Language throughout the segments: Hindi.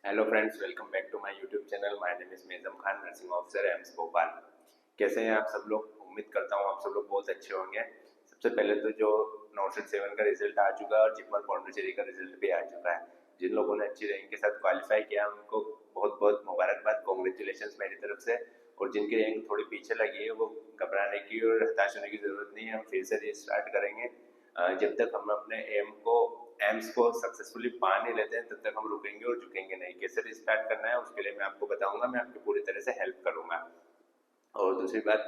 Hello friends, welcome back to my YouTube channel. My name is मेजम Khan, nursing officer AIIMS Bhopal. कैसे हैं आप सब लोग? उम्मीद करता हूँ आप सब लोग बहुत अच्छे होंगे। सबसे पहले तो जो नॉर्सेट 7 का रिजल्ट आ चुका है और जिपमर पौंडीचेरी का रिजल्ट भी आ चुका है। जिन लोगों ने अच्छी रैंक के साथ क्वालिफाई किया उनको बहुत बहुत मुबारकबाद, कॉन्ग्रेचुलेशन मेरी तरफ से। और जिनकी रैंक थोड़ी पीछे लगी है वो घबराने की और हताश होने की ज़रूरत नहीं है। हम फिर से रीस्टार्ट करेंगे। जब तक हम अपने एम्स को सक्सेसफुली पा नहीं लेते हैं तब तक हम रुकेंगे और झुकेंगे नहीं। कैसे रिस्टार्ट करना है उसके लिए मैं आपको बताऊंगा, मैं आपकी पूरी तरह से हेल्प करूंगा। और दूसरी बात,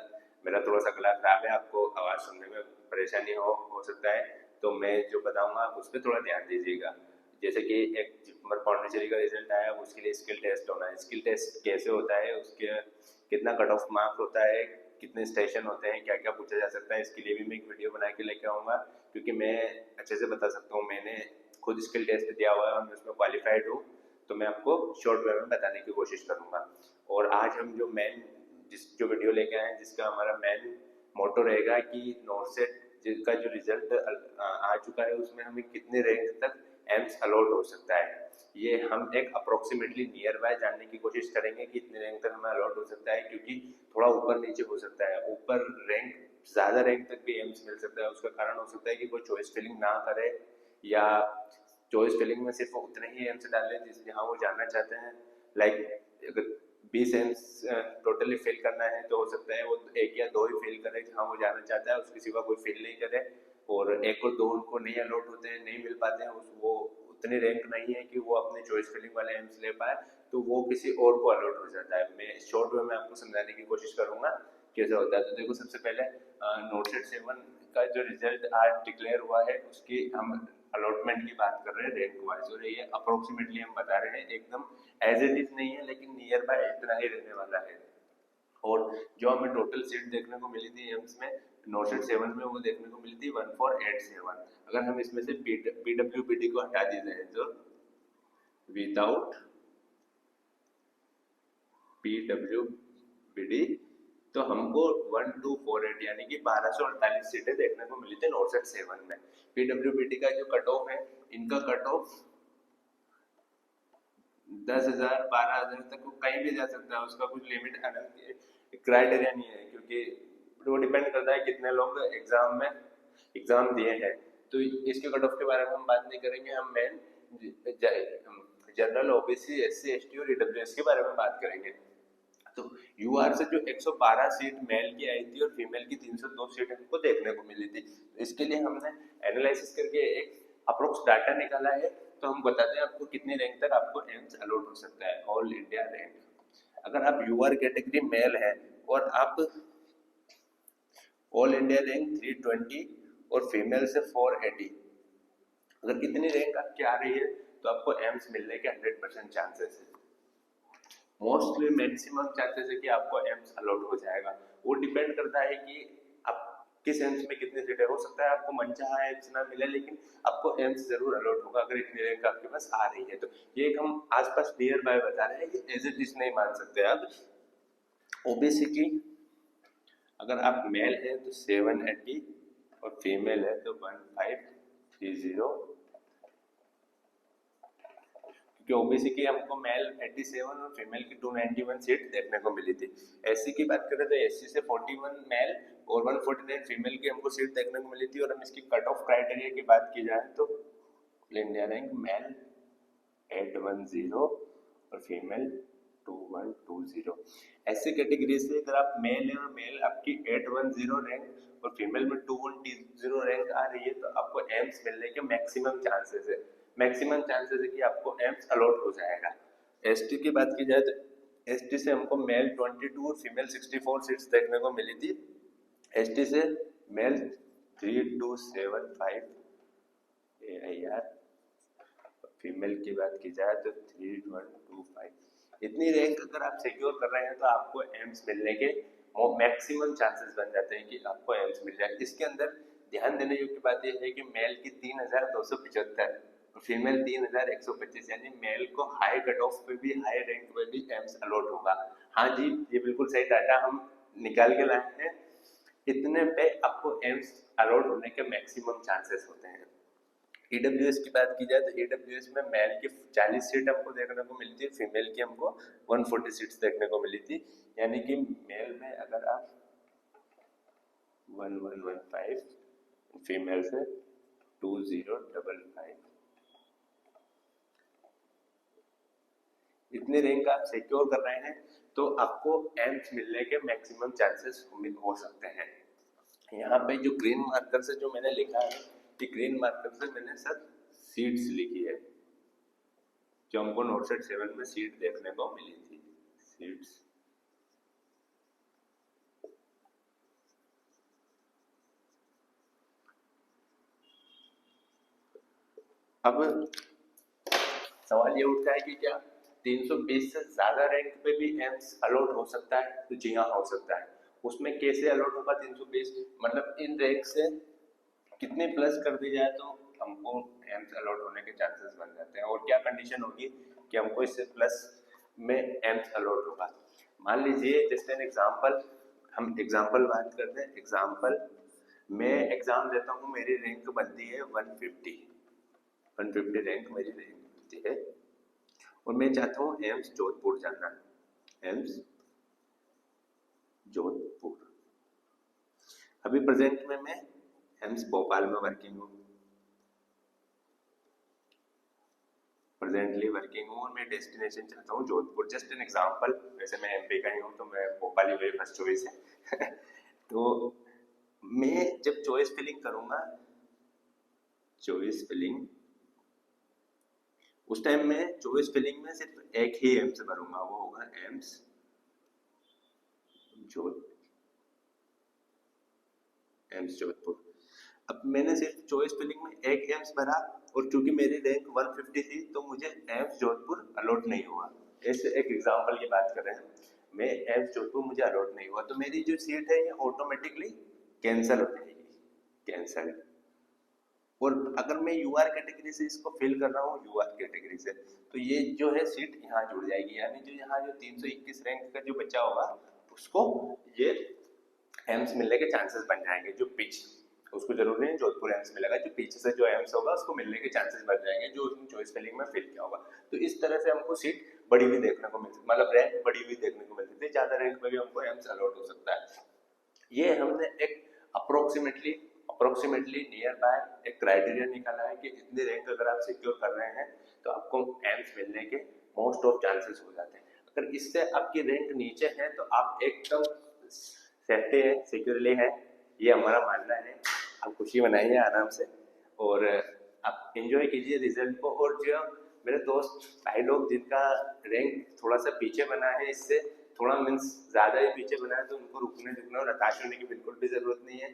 मेरा थोड़ा सा गला खराब है, आपको आवाज़ सुनने में परेशानी हो सकता है, तो मैं जो बताऊंगा आप उस पर थोड़ा ध्यान दीजिएगा। जैसे कि एक जिपमर पौंडीचेरी का रिजल्ट आया, उसके लिए स्किल टेस्ट होना है। स्किल टेस्ट कैसे होता है, उसके कितना कट ऑफ मार्क्स होता है, कितने स्टेशन होते हैं, क्या क्या पूछा जा सकता है, इसके लिए भी मैं एक वीडियो बना के लेके आऊँगा, क्योंकि मैं अच्छे से बता सकता हूँ। मैंने खुद स्किल टेस्ट दिया हुआ है और मैं उसमें क्वालिफाइड हूँ, तो मैं आपको शॉर्ट वे में बताने की कोशिश करूँगा। और आज हम जो वीडियो लेके आए हैं, जिसका हमारा मेन मोटो रहेगा कि नॉर्सेट जिसका जो रिजल्ट आ चुका है उसमें हमें कितने रैंक तक एम्स अलॉट हो सकता है। ये हम एक अप्रोक्सीमेटली नियर बाय जानने की कोशिश करेंगे कि इतने रैंक तक हमें अलॉट हो सकता है, क्योंकि थोड़ा ऊपर नीचे हो सकता है। ऊपर रैंक, ज़्यादा रैंक तक भी एम्स मिल सकता है। उसका कारण हो सकता है कि कोई चॉइस फिलिंग ना करे, या चॉइस फिलिंग में सिर्फ उतने ही एम्स डालें जिस जहाँ वो जाना चाहते हैं। लाइक अगर 20 एम्स टोटली फिल करना है तो हो सकता है वो एक या दो ही फिल करे जहाँ वो जाना चाहता है, उसके सिवा कोई फिल नहीं करे। और एक और दो उनको नहीं अलॉट होते हैं, नहीं मिल पाते हैं, वो उतनी रैंक नहीं है कि वो अपने चॉइस फिलिंग वाले एम्स ले पाए, तो वो किसी और को अलॉट हो जाता है। मैं शॉर्ट वे में आपको समझाने की कोशिश करूंगा कैसे होता है। तो देखो, सबसे पहले नोटसेट 7 का जो रिजल्ट आज डिक्लेयर हुआ है उसकी हम अलॉटमेंट की बात कर रहे हैं रैंक वाइज, और ये अप्रोक्सीमेटली हम बता रहे हैं, एकदम एज इट इज नहीं है, लेकिन नियर बाय इतना ही रहने वाला है। और जो हमें टोटल सीट देखने को मिली थी एम्स में नोटसेट 7 में, वो देखने को मिली थी 1487। अगर हम इसमें से पीडब्ल्यूबीडी को हटा दी जाए तो विदाउट पीडब्ल्यूबीडी तो हमको 1248 यानी कि 1248 सीटें देखने को मिली थी नोटसेट 7 में। पीडब्ल्यूबीडी का जो कट ऑफ है, इनका कट ऑफ 10,000 12,000 तक कहीं भी जा सकता है, उसका कुछ लिमिट क्राइटेरिया नहीं है, क्योंकि वो डिपेंड करता है कितने लोग एग्जाम दिए हैं। तो इसके कट ऑफ के बारे में हम बात नहीं करेंगे, हम main general, OBC, SC, ST और ईडब्ल्यूएस के बारे में बात करेंगे। तो यूआर से जो 112 सीट मेल की आई थी और फीमेल की 302 सीट हमको देखने को मिली थी, तो इसके लिए हमने एनालिसिस करके एक अप्रोक्स डाटा निकाला है। तो हम बताते हैं आपको कितनी रैंक तक आपको एम्स अलॉट हो सकता है, ऑल इंडिया रैंक। अगर आप यूआर कैटेगरी मेल है और आप ऑल इंडिया रैंक 320 और फीमेल से 480, अगर इतनी रैंक आपकी आ रही है तो आपको एम्स मिलने के 100% चांसेस है। मोस्टली मैक्सिमम चांसेस है कि आपको एम्स अलॉट हो जाएगा। वो डिपेंड करता है कि आप किस एम्स में कितनी सीटें, हो सकता है आपको मनचाहा एम्स ना मिले, लेकिन आपको एम्स जरूर अलॉट होगा अगर इतनी रैंक आपके पास आ रही है। तो ये एक हम आसपास नियर बाय बता रहे हैं, कि एज इट इज नहीं मान सकते आप। ओबीसी की अगर आप मेल है तो 780 और फीमेल है तो 1530, क्योंकि ओबीसी की हमको मेल 87 और फीमेल की 291 सीट देखने को मिली थी। एससी की बात करें तो एससी से 41 मेल और 149 फीमेल की हमको सीट देखने को मिली थी। और हम इसकी कट ऑफ क्राइटेरिया की बात की जाए तो इंडिया रैंक मेल 810 और फीमेल 2120। ऐसी कैटेगरी से अगर आप मेल है और मेल आपकी 810 रैंक और फीमेल में 2120 रैंक आ रही है, तो आपको एम्स मिलने के मैक्सिमम चांसेस है। मैक्सिमम चांसेस है कि आपको एम्स अलॉट हो जाएगा। एसटी की बात की जाए तो एसटी से हमको मेल 22 और फीमेल 64 सीट्स देखने को मिली थी। एसटी से मेल 3275 AIR, फीमेल की बात की जाए तो 3125। इतनी रैंक अगर आप सिक्योर कर रहे हैं तो आपको एम्स मिलने के मैक्सिमम चांसेस बन जाते हैं कि आपको एम्स मिल जाए। इसके अंदर ध्यान देने योग्य बात यह है कि मेल की 3275 और फीमेल 3125, यानी मेल को हाई कट ऑफ पे भी, हाई रैंक पे भी एम्स अलॉट होगा। हाँ जी, ये बिल्कुल सही डाटा हम निकाल के लाए हैं। इतने पे आपको एम्स अलॉट होने के मैक्सिमम चांसेस होते हैं। AWS की बात की जाए तो AWS में मेल की 40 सीट हमको देखने को मिलती है, फीमेल की हमको 140 सीट्स देखने को मिली थी। यानी कि मेल में अगर आप 1115, फीमेल से 2055, इतने रैंक आप सिक्योर कर रहे हैं तो आपको एम्स मिलने के मैक्सिमम चांसेस हो सकते हैं। यहाँ पे जो ग्रीन मार्कर से जो मैंने लिखा है कि ग्रीन मार्कर से मैंने सर सीट्स लिखी है जो हमको नोटसेट 7 में सीट देखने को मिली थी, सीट्स। अब सवाल ये उठता है कि क्या 320 से ज्यादा रैंक पे भी एम्स अलॉट हो सकता है? तो जी हाँ, हो सकता है। उसमें कैसे अलॉट होगा 320? मतलब इन रैंक से कितने प्लस कर दी जाए तो हमको एम्स अलॉट होने के चांसेस बन जाते हैं, और क्या कंडीशन होगी कि हमको इससे प्लस में एम्स अलॉट होगा। मान लीजिए जस्ट एन एग्जांपल, हम एग्जांपल बात करते हैं। एग्जांपल, मैं एग्जाम देता हूँ, मेरी रैंक बनती है 150 रैंक मेरी रैंक बनती है, और मैं चाहता हूँ एम्स जोधपुर जाना, एम्स जोधपुर। अभी प्रेजेंट में मैं एम्स भोपाल में वर्किंग हूँ, प्रेजेंटली वर्किंग हूँ, और मैं डेस्टिनेशन चाहता हूँ जोधपुर। जस्ट एन एग्जांपल, वैसे मैं एमपी का ही हूँ तो मैं भोपाल ही मेरी फर्स्ट चॉइस है तो मैं जब चॉइस फिलिंग करूंगा, चॉइस फिलिंग, उस टाइम में चॉइस फिलिंग में सिर्फ एक ही एम्स भरूंगा, वो होगा एम्स जोधपुर। अब मैंने सिर्फ चॉइस फिलिंग में एक एम्स भरा, और चूंकि मेरी रैंक 150 थी तो मुझे एम्स जोधपुर अलॉट नहीं हुआ। ऐसे एक एग्जांपल की बात कर रहे हैं, मैं एम्स जोधपुर मुझे अलॉट नहीं हुआ, तो मेरी जो सीट है ये ऑटोमेटिकली कैंसिल हो जाएगी, कैंसिल। और अगर मैं यूआर कैटेगरी से इसको फिल कर रहा हूँ, यूआर कैटेगरी से, तो ये जो है सीट यहाँ जुड़ जाएगी, यानी जो यहाँ जो 321 रैंक का जो बच्चा होगा उसको ये एम्स मिलने के चांसेस बन जाएंगे। जो पिच, उसको जरूरी नहीं जोधपुर एम्स मिलेगा, जो पीछे से जो एम्स होगा उसको मिलने के चांसेस बन जाएंगे जो उसने चॉइस फिलिंग में फिल किया होगा। तो इस तरह से हमको सीट बड़ी हुई देखने को मिलती, मतलब रैंक बड़ी हुई देखने को मिलती थी, ज्यादा रैंक में भी हमको एम्स अलॉट हो सकता है। ये हमने एक अप्रोक्सीमेटली नियर बाय एक क्राइटेरिया निकाला है कि इतनी रैंक अगर आप सिक्योर कर रहे हैं तो आपको एम्स मिलने के मोस्ट ऑफ चांसेस हो जाते हैं। अगर इससे आपकी रैंक नीचे है तो आप एकदम सेफ्टी है, सिक्योरली है, ये हमारा मानना है। आप खुशी मनाइए आराम से, और आप एंजॉय कीजिए रिजल्ट को। और जो मेरे दोस्त भाई लोग जिनका रैंक थोड़ा सा पीछे बना है, इससे थोड़ा मीन्स ज़्यादा ही पीछे बना है, तो उनको रुकने झुकने और हताश होने की बिल्कुल भी ज़रूरत नहीं है।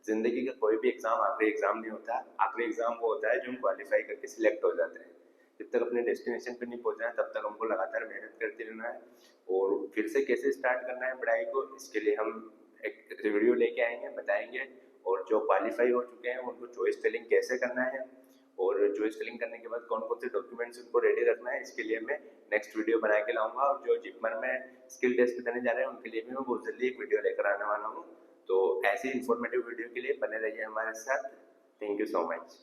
जिंदगी का कोई भी एग्जाम आखिरी एग्जाम नहीं होता। आखिरी एग्जाम वो होता है जो हम क्वालिफाई करके सिलेक्ट हो जाते हैं। जब तक अपने डेस्टिनेशन पे नहीं पहुंचे हैं तब तक हमको लगातार मेहनत करते रहना है, और फिर से कैसे स्टार्ट करना है पढ़ाई को, इसके लिए हम एक वीडियो लेके आएंगे, बताएंगे। और जो क्वालिफाई हो चुके हैं उनको चॉइस फिलिंग कैसे करना है, और चॉइस फिलिंग करने के बाद कौन कौन से डॉक्यूमेंट्स उनको रेडी रखना है, इसके लिए मैं नेक्स्ट वीडियो बना के लाऊंगा। और जो जिपमर में स्किल टेस्ट देने जा रहे हैं उनके लिए भी मैं बहुत जल्दी एक वीडियो लेकर आने वाला हूँ। तो ऐसी इंफॉर्मेटिव वीडियो के लिए बने रहिए हमारे साथ। Thank you so much.